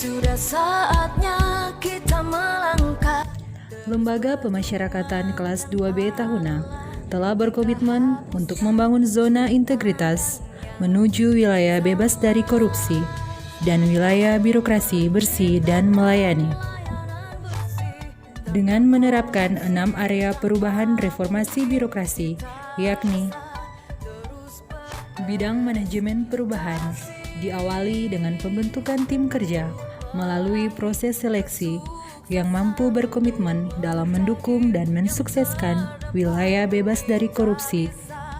Sudah saatnya kita melangkah. Lembaga Pemasyarakatan kelas 2B Tahuna telah berkomitmen untuk membangun zona integritas menuju wilayah bebas dari korupsi dan wilayah birokrasi bersih dan melayani. Dengan menerapkan 6 area perubahan reformasi birokrasi, yakni bidang manajemen perubahan, diawali dengan pembentukan tim kerja melalui proses seleksi yang mampu berkomitmen dalam mendukung dan mensukseskan wilayah bebas dari korupsi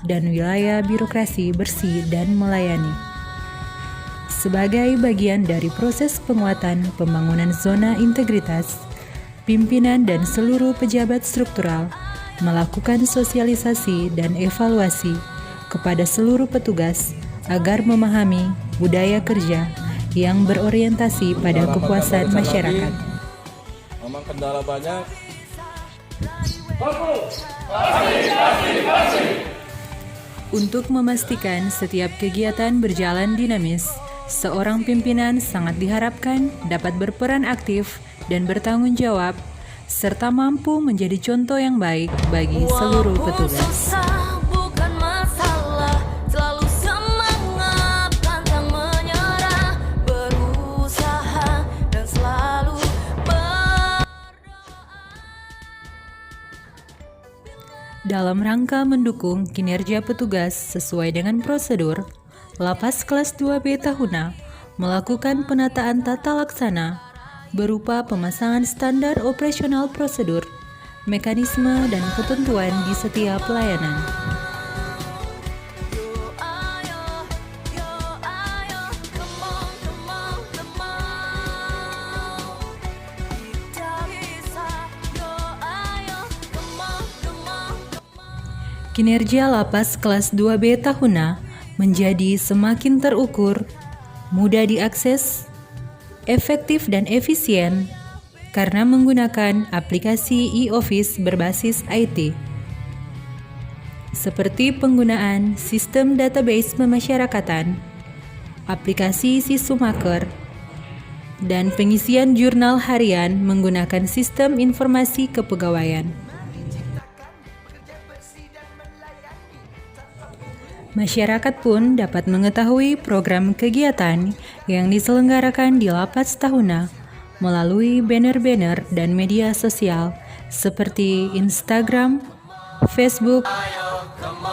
dan wilayah birokrasi bersih dan melayani. Sebagai bagian dari proses penguatan pembangunan zona integritas, pimpinan dan seluruh pejabat struktural melakukan sosialisasi dan evaluasi kepada seluruh petugas agar memahami budaya kerja yang berorientasi pada kepuasan masyarakat. Memang kendala banyak. Untuk memastikan setiap kegiatan berjalan dinamis, seorang pimpinan sangat diharapkan dapat berperan aktif dan bertanggung jawab, serta mampu menjadi contoh yang baik bagi seluruh petugas. Dalam rangka mendukung kinerja petugas sesuai dengan prosedur, Lapas kelas 2B Tahuna melakukan penataan tata laksana berupa pemasangan standar operasional prosedur, mekanisme, dan ketentuan di setiap pelayanan. Kinerja Lapas kelas 2B Tahuna menjadi semakin terukur, mudah diakses, efektif dan efisien karena menggunakan aplikasi e-office berbasis IT. Seperti penggunaan sistem database pemasyarakatan, aplikasi Sisumaker, dan pengisian jurnal harian menggunakan sistem informasi kepegawaian. Masyarakat pun dapat mengetahui program kegiatan yang diselenggarakan di Lapas Tahuna melalui banner-banner dan media sosial seperti Instagram, Facebook,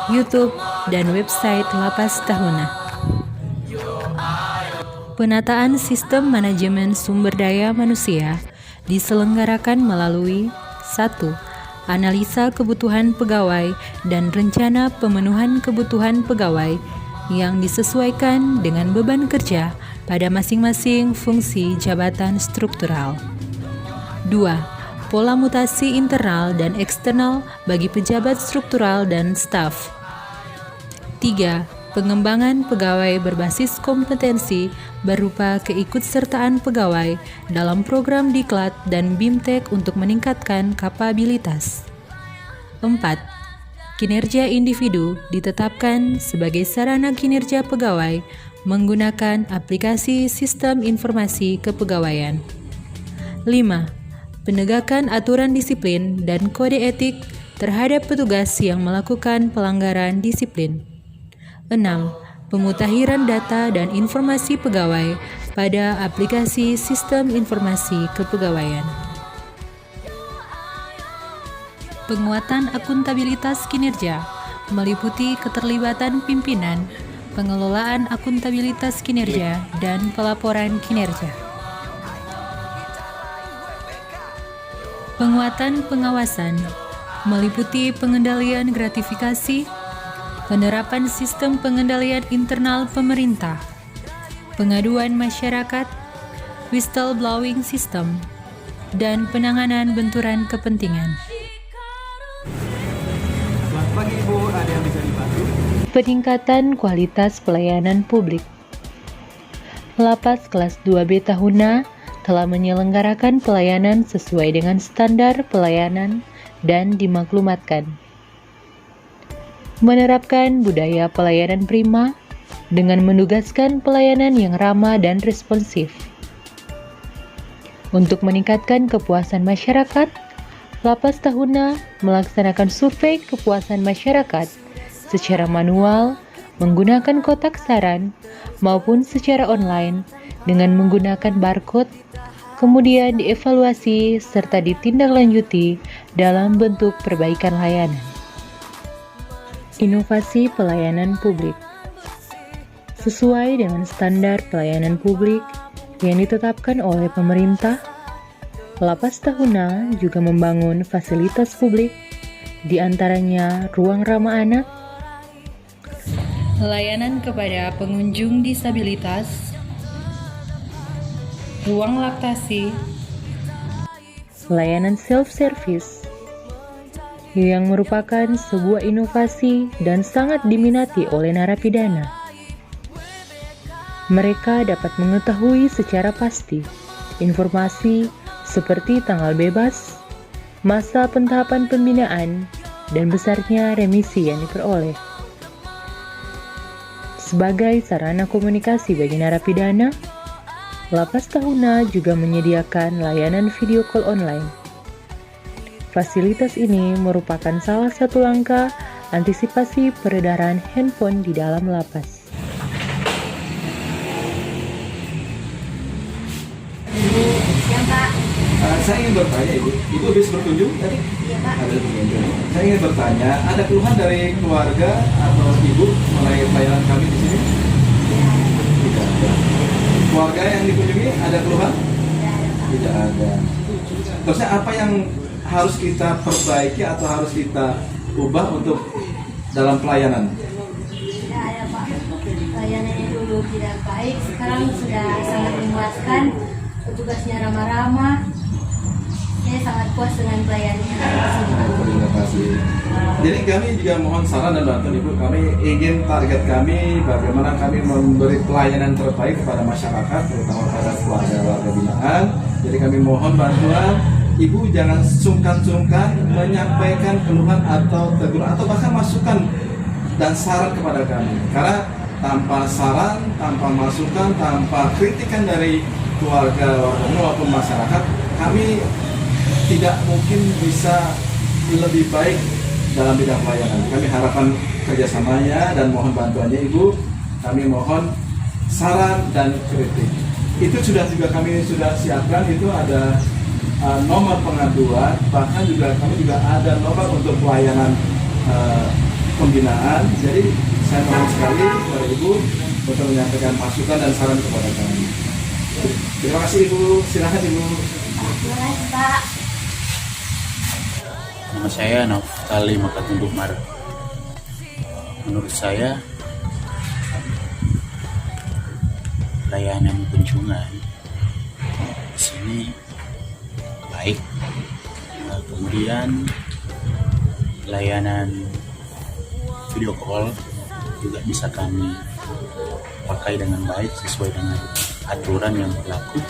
YouTube, dan website Lapas Tahuna. Penataan sistem manajemen sumber daya manusia diselenggarakan melalui 1. Analisa kebutuhan pegawai dan rencana pemenuhan kebutuhan pegawai yang disesuaikan dengan beban kerja pada masing-masing fungsi jabatan struktural. 2. Pola mutasi internal dan eksternal bagi pejabat struktural dan staf. 3. Pengembangan pegawai berbasis kompetensi berupa keikutsertaan pegawai dalam program Diklat dan BIMTEK untuk meningkatkan kapabilitas. 4. Kinerja individu ditetapkan sebagai sarana kinerja pegawai menggunakan aplikasi sistem informasi kepegawaian. 5. Penegakan aturan disiplin dan kode etik terhadap petugas yang melakukan pelanggaran disiplin. 6. Pemutakhiran data dan informasi pegawai pada aplikasi sistem informasi kepegawaian. Penguatan akuntabilitas kinerja meliputi keterlibatan pimpinan, pengelolaan akuntabilitas kinerja, dan pelaporan kinerja. Penguatan pengawasan meliputi pengendalian gratifikasi, penerapan sistem pengendalian internal pemerintah, pengaduan masyarakat, whistleblowing system, dan penanganan benturan kepentingan. Selamat pagi Ibu, ada yang bisa dibantu? Peningkatan kualitas pelayanan publik. Lapas kelas 2B Tahuna telah menyelenggarakan pelayanan sesuai dengan standar pelayanan dan dimaklumatkan. Menerapkan budaya pelayanan prima dengan menugaskan pelayanan yang ramah dan responsif. Untuk meningkatkan kepuasan masyarakat, Lapas Tahuna melaksanakan survei kepuasan masyarakat secara manual, menggunakan kotak saran, maupun secara online dengan menggunakan barcode, kemudian dievaluasi serta ditindaklanjuti dalam bentuk perbaikan layanan. Inovasi pelayanan publik sesuai dengan standar pelayanan publik yang ditetapkan oleh pemerintah. Lapas Tahuna juga membangun fasilitas publik, di antaranya ruang ramah anak, layanan kepada pengunjung disabilitas, ruang laktasi, layanan self-service, yang merupakan sebuah inovasi dan sangat diminati oleh narapidana. Mereka dapat mengetahui secara pasti informasi seperti tanggal bebas, masa pentahapan pembinaan, dan besarnya remisi yang diperoleh. Sebagai sarana komunikasi bagi narapidana, Lapas Tahuna juga menyediakan layanan video call online. Fasilitas ini merupakan salah satu langkah antisipasi peredaran handphone di dalam lapas. Saya ingin bertanya Ibu habis berkunjung tadi? Iya Pak. Ada berkunjung. Saya ingin bertanya, ada keluhan dari keluarga atau Ibu mengenai pelayanan kami di sini? Tidak ada. Keluarga yang dikunjungi ada keluhan? Tidak ada. Terusnya apa yang harus kita perbaiki atau harus kita ubah untuk dalam pelayanan? Tidak ada Pak. Pelayanannya dulu tidak baik, sekarang sudah sangat memuaskan. Petugasnya ramah-ramah. Saya sangat puas dengan pelayanannya. Terima kasih. Jadi kami juga mohon saran dan bantuan Ibu. Kami ingin target kami bagaimana kami memberi pelayanan terbaik kepada masyarakat, terutama pada keluarga-keluarga binaan. Jadi kami mohon bantuan Ibu, jangan sungkan-sungkan menyampaikan keluhan atau teguran atau bahkan masukan dan saran kepada kami. Karena tanpa saran, tanpa masukan, tanpa kritikan dari keluarga maupun masyarakat, kami tidak mungkin bisa lebih baik dalam bidang pelayanan. Kami harapkan kerjasamanya dan mohon bantuannya Ibu. Kami mohon saran dan kritik. Itu juga kami sudah siapkan, itu ada nomor pengaduan, bahkan kami juga ada nomor untuk pelayanan pembinaan. Jadi saya mohon sekali kepada Ibu untuk menyampaikan masukan dan saran kepada kami. Terima kasih Ibu, silakan Ibu. Terima kasih Pak. Nama saya Naftali Makatung Umar. Menurut saya layanan kunjungan di sini baik. Kemudian layanan video call juga bisa kami pakai dengan baik sesuai dengan aturan yang berlaku.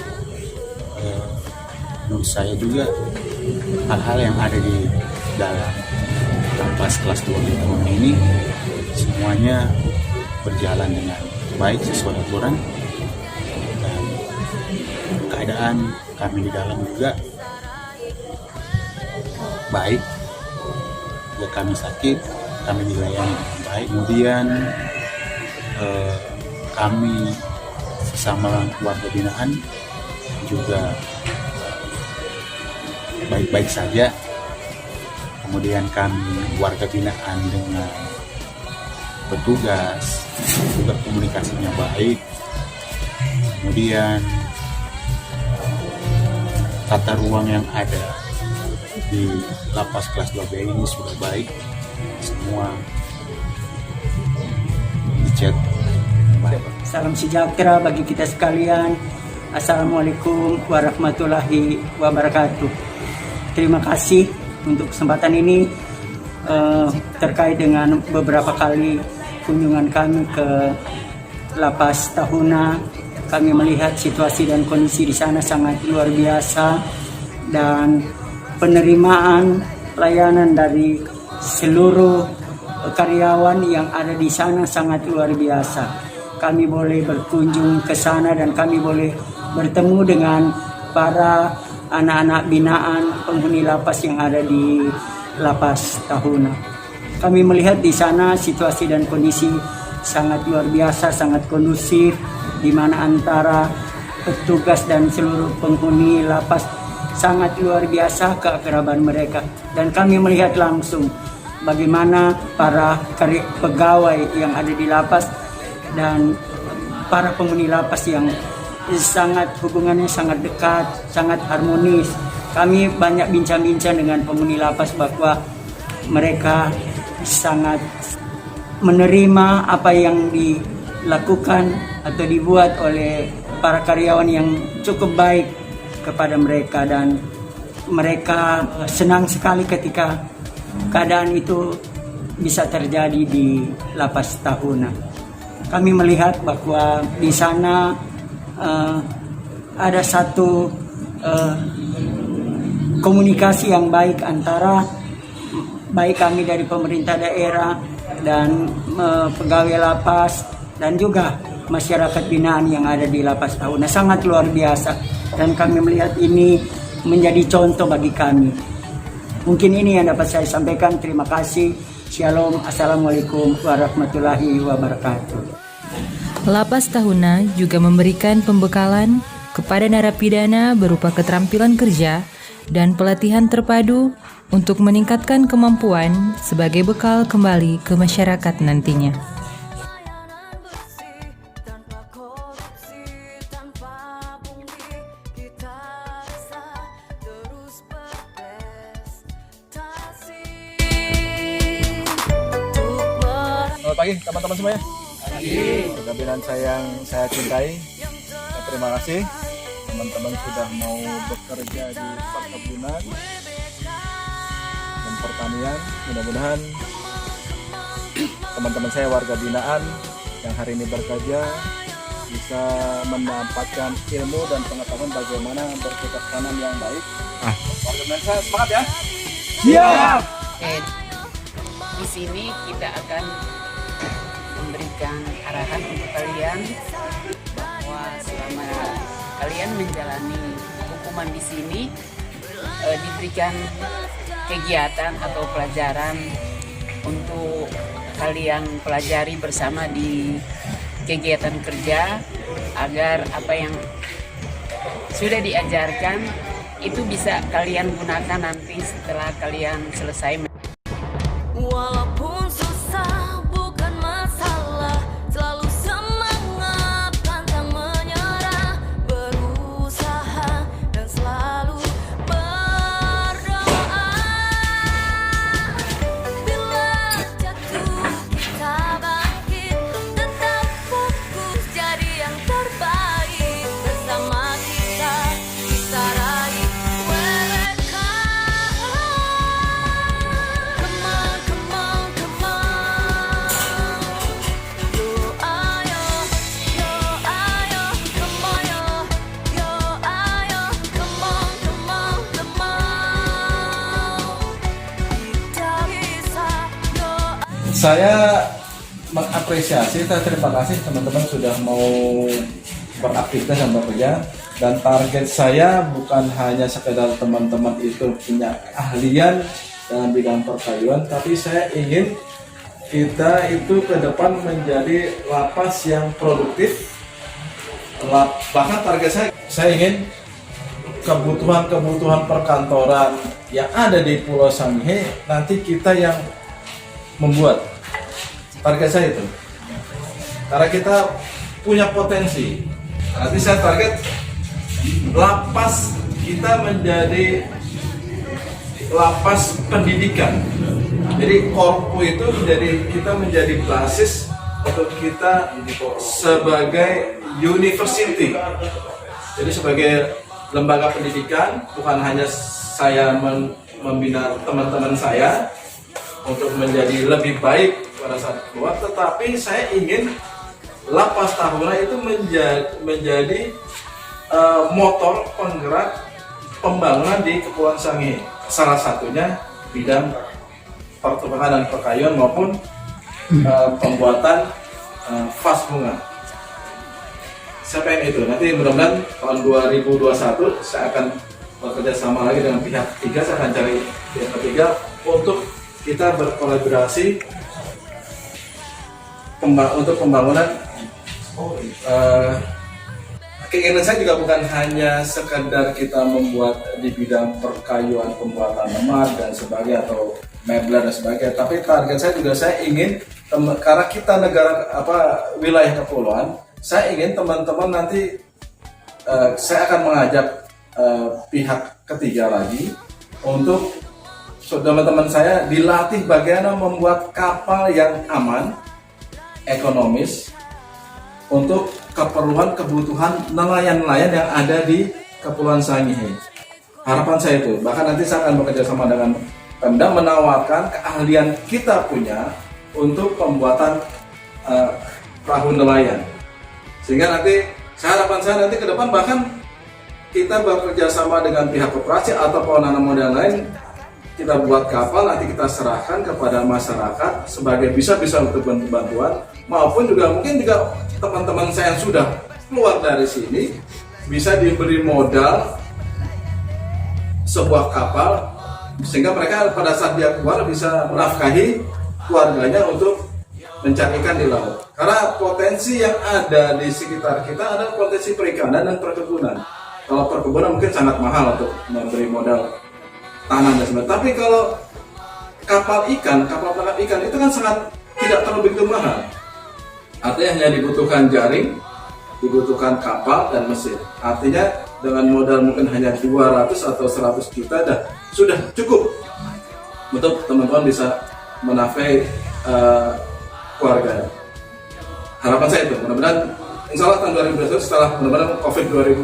Menurut saya juga hal-hal yang ada di dalam lapas kelas 2 tahun ini semuanya berjalan dengan baik sesuai aturan, dan keadaan kami di dalam juga baik. Jika kami sakit, kami dilayani dengan baik. Kemudian kami sesama warga binaan juga baik-baik saja. Kemudian kami warga binaan dengan petugas juga komunikasinya baik. Kemudian tata ruang yang ada di lapas kelas 2B ini sudah baik, semua dicat baik. Salam sejahtera bagi kita sekalian. Assalamualaikum warahmatullahi wabarakatuh. Terima kasih untuk kesempatan ini terkait dengan beberapa kali kunjungan kami ke Lapas Tahuna. Kami melihat situasi dan kondisi di sana sangat luar biasa, dan penerimaan layanan dari seluruh karyawan yang ada di sana sangat luar biasa. Kami boleh berkunjung ke sana dan kami boleh bertemu dengan para anak-anak binaan penghuni lapas yang ada di Lapas Tahuna. Kami melihat di sana situasi dan kondisi sangat luar biasa, sangat kondusif, di mana antara petugas dan seluruh penghuni lapas sangat luar biasa keakraban mereka. Dan kami melihat langsung bagaimana para pegawai yang ada di lapas dan para penghuni lapas yang hubungannya sangat dekat, sangat harmonis. Kami banyak bincang-bincang dengan penghuni lapas bahwa mereka sangat menerima apa yang dilakukan atau dibuat oleh para karyawan yang cukup baik kepada mereka, dan mereka senang sekali ketika keadaan itu bisa terjadi di Lapas Tahuna. Kami melihat bahwa di sana ada satu komunikasi yang baik antara baik kami dari pemerintah daerah dan pegawai lapas dan juga masyarakat binaan yang ada di Lapas Tahuna. Sangat luar biasa, dan kami melihat ini menjadi contoh bagi kami. Mungkin ini yang dapat saya sampaikan. Terima kasih. Shalom. Assalamualaikum warahmatullahi wabarakatuh. Lapas Tahuna juga memberikan pembekalan kepada narapidana berupa keterampilan kerja dan pelatihan terpadu untuk meningkatkan kemampuan sebagai bekal kembali ke masyarakat nantinya. Selamat pagi teman-teman semuanya. Pimpinan saya yang saya cintai, terima kasih teman-teman sudah mau bekerja di perkebunan dan pertanian. Mudah-mudahan teman-teman saya warga binaan yang hari ini bekerja bisa mendapatkan ilmu dan pengetahuan bagaimana bercocok tanam yang baik. Warga binaan saya semangat ya. Siap. Di sini kita akan memberikan arahan untuk kalian bahwa selama kalian menjalani hukuman di sini diberikan kegiatan atau pelajaran untuk kalian pelajari bersama di kegiatan kerja, agar apa yang sudah diajarkan itu bisa kalian gunakan nanti setelah kalian selesai. Walaupun susah bukan masalah, selalu semangat, pantang menyerah, berusaha dan selalu berdoa. Bila jatuh kita bangkit, tetap fokus jadi yang terbaik. Bersama kita raih WWK. Saya mengapresiasi, terima kasih teman-teman sudah mau beraktivitas dan bekerja. Dan target saya bukan hanya sekedar teman-teman itu punya keahlian dalam bidang perkayuan, tapi saya ingin kita itu ke depan menjadi lapas yang produktif. Bahkan target saya ingin kebutuhan perkantoran yang ada di Pulau Sangihe nanti kita yang membuat. Target saya itu, karena kita punya potensi. Nanti saya target lapas kita menjadi lapas pendidikan. Jadi korpu itu kita menjadi basis untuk kita sebagai university. Jadi sebagai lembaga pendidikan, bukan hanya saya membina teman-teman saya untuk menjadi lebih baik pada saat keluar, tetapi saya ingin Lapas Tahuna itu menjadi motor penggerak pembangunan di Kepulauan Sangihe. Salah satunya bidang pertukangan dan perkayuan maupun pembuatan vas bunga. saya pengen itu. Nanti mudah-mudahan tahun 2021 saya akan bekerja sama lagi dengan pihak ketiga. Saya akan cari pihak ketiga untuk kita berkolaborasi untuk pembangunan. Keinginan saya juga bukan hanya sekedar kita membuat di bidang perkayuan, pembuatan lemar dan sebagainya atau mebel dan sebagainya, tapi target saya juga saya ingin karena kita negara wilayah kepulauan, saya ingin teman-teman nanti saya akan mengajak pihak ketiga lagi untuk teman-teman saya dilatih bagaimana membuat kapal yang aman, ekonomis untuk keperluan kebutuhan nelayan-nelayan yang ada di Kepulauan Sangihe. Harapan saya itu, bahkan nanti saya akan bekerja sama dengan Pemda menawarkan keahlian kita punya untuk pembuatan perahu nelayan. Sehingga nanti harapan saya nanti ke depan bahkan kita bekerja sama dengan pihak koperasi atau penanam modal lain, kita buat kapal nanti kita serahkan kepada masyarakat sebagai bisa untuk bantuan, maupun juga mungkin juga teman-teman saya yang sudah keluar dari sini bisa diberi modal sebuah kapal sehingga mereka pada saat dia keluar bisa menafkahi keluarganya untuk mencari ikan di laut. Karena potensi yang ada di sekitar kita ada potensi perikanan dan perkebunan. Kalau perkebunan mungkin sangat mahal untuk memberi modal tanam dan sebagainya. Tapi kalau kapal penangkap ikan itu kan sangat tidak terlalu begitu mahal. Artinya hanya dibutuhkan jaring, dibutuhkan kapal dan mesin. Artinya dengan modal mungkin hanya 200 atau 100 juta sudah cukup untuk teman-teman bisa menafkahi keluarga. Harapan saya itu, mudah-mudahan insya Allah tahun 2021 setelah mudah-mudahan COVID-19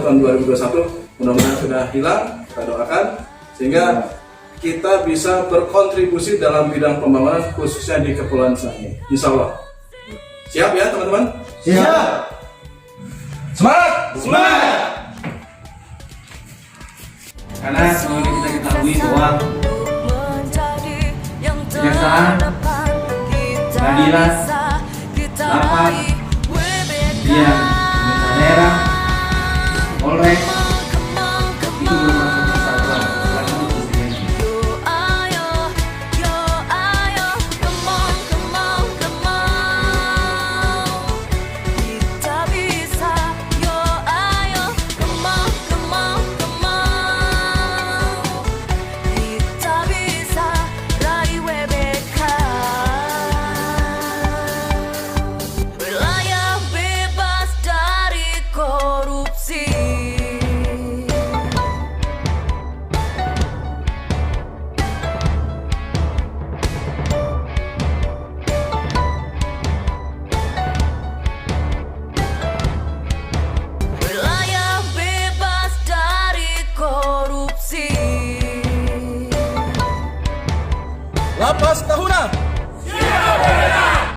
tahun 2021 mudah-mudahan sudah hilang, kita doakan sehingga kita bisa berkontribusi dalam bidang pembangunan khususnya di Kepulauan Sangihe. Insya Allah. Siap ya teman-teman? Siap. Semangat! Semangat! Karena seperti kita ketahui bahwa kejaksaan, peradilan, lapas, dia pemerintah daerah, Polres, itu merupakan kesatuan dalam khususnya. Wilayah bebas dari korupsi. Wilayah bebas dari korupsi. Lapas Tahuna!